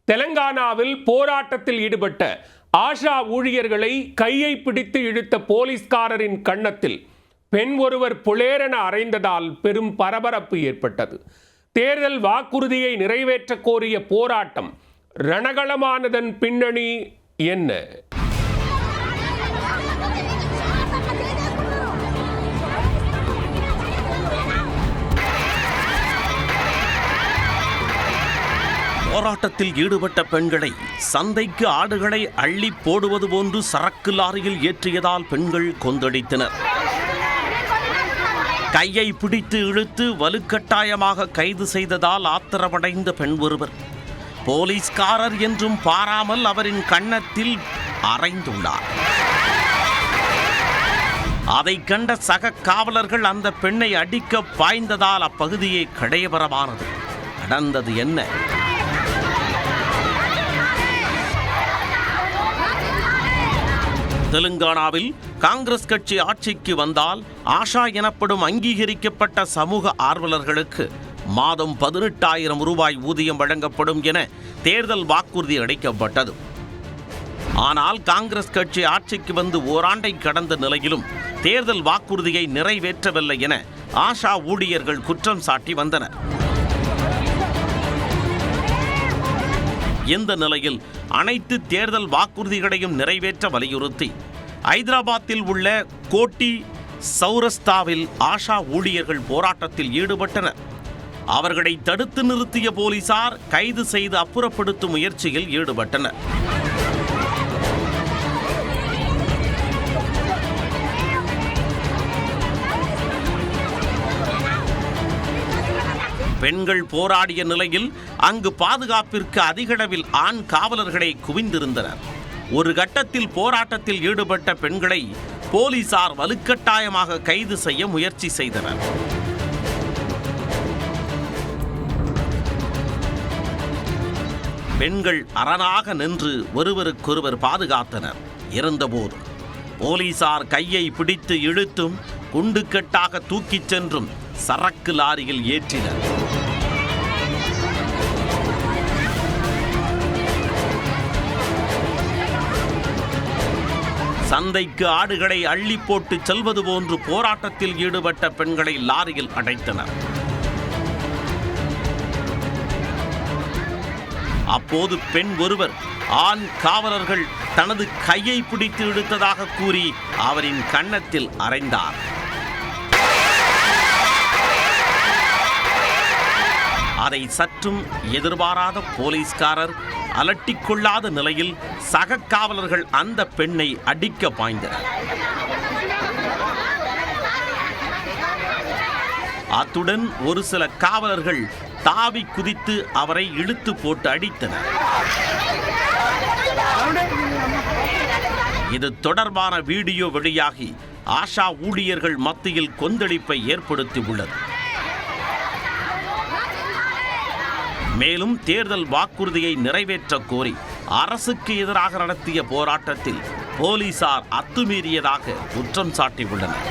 தெலங்கானாவில் போராட்டத்தில் ஈடுபட்ட ஆஷா ஊழியர்களை கையை பிடித்து இழுத்த போலீஸ்காரரின் கன்னத்தில் பெண் ஒருவர் புளேரென அறைந்ததால் பெரும் பரபரப்பு ஏற்பட்டது. தேர்தல் வாக்குறுதியை நிறைவேற்ற கோரிய போராட்டம் ரணகளமானதன் பின்னணி என்ன? போராட்டத்தில் ஈடுபட்ட பெண்களை சந்தைக்கு ஆடுகளை அள்ளி போடுவது போன்று சரக்கு லாரியில் ஏற்றியதால் பெண்கள் கொந்தளித்தனர். கையை பிடித்து இழுத்து வலுக்கட்டாயமாக கைது செய்ததால் ஆத்திரமடைந்த பெண் ஒருவர் போலீஸ்காரர் என்றும் பாராமல் அவரின் கன்னத்தில் அறைந்துள்ளார். அதை கண்ட சக காவலர்கள் அந்த பெண்ணை அடிக்க பாய்ந்ததால் அப்பகுதியே கடையபரமானது. நடந்தது என்ன? தெலுங்கானாவில் காங்கிரஸ் கட்சி ஆட்சிக்கு வந்தால் ஆஷா எனப்படும் அங்கீகரிக்கப்பட்ட சமூக ஆர்வலர்களுக்கு மாதம் 18,000 ரூபாய் ஊதியம் வழங்கப்படும் என தேர்தல் வாக்குறுதி அளிக்கப்பட்டது. ஆனால் காங்கிரஸ் கட்சி ஆட்சிக்கு வந்து ஓராண்டை கடந்த நிலையிலும் தேர்தல் வாக்குறுதியை நிறைவேற்றவில்லை என ஆஷா ஊழியர்கள் குற்றம் சாட்டி வந்தனர். இந்த நிலையில் அனைத்து தேர்தல் வாக்குறுதிகளையும் நிறைவேற்ற வலியுறுத்தி ஐதராபாத்தில் உள்ள கோட்டி சௌரஸ்தாவில் ஆஷா ஊழியர்கள் போராட்டத்தில் ஈடுபட்டனர். அவர்களை தடுத்து நிறுத்திய போலீசார் கைது செய்து அப்புறப்படுத்தும் முயற்சியில் ஈடுபட்டனர். பெண்கள் போராடிய நிலையில் அங்கு பாதுகாப்பிற்கு அதிகளவில் ஆண் காவலர்களை குவிந்திருந்தனர். ஒரு கட்டத்தில் போராட்டத்தில் ஈடுபட்ட பெண்களை போலீசார் வலுக்கட்டாயமாக கைது செய்ய முயற்சி செய்தனர். பெண்கள் அரணாக நின்று ஒருவருக்கொருவர் பாதுகாத்தனர். இருந்தபோது போலீசார் கையை பிடித்து இழுத்தும் குண்டுக்கட்டாக தூக்கிச் சென்றும் சரக்கு லாரியில் ஏற்றினர். சந்தைக்கு ஆடுகளை அள்ளி போட்டு செல்வது போன்று போராட்டத்தில் ஈடுபட்ட பெண்களை லாரியில் அடைத்தனர். அப்போது பெண் ஒருவர் ஆண் காவலர்கள் தனது கையை பிடித்து இழுத்ததாக கூறி அவரின் கன்னத்தில் அறைந்தார். அதை சற்றும் எதிர்பாராத போலீஸ்காரர் அலட்டிக்கொள்ளாத நிலையில் சக காவலர்கள் அந்த பெண்ணை அடிக்க பாய்ந்தனர். அத்துடன் ஒரு சில காவலர்கள் தாவி குதித்து அவரை இழுத்து போட்டு அடித்தனர். இது தொடர்பான வீடியோ வெளியாகி ஆஷா ஊழியர்கள் மத்தியில் கொந்தளிப்பை ஏற்படுத்தி உள்ளது. மேலும் தேர்தல் வாக்குறுதியை நிறைவேற்ற கோரி அரசுக்கு எதிராக நடத்திய போராட்டத்தில் போலீசார் அத்துமீறியதாக குற்றம் சாட்டியுள்ளனர்.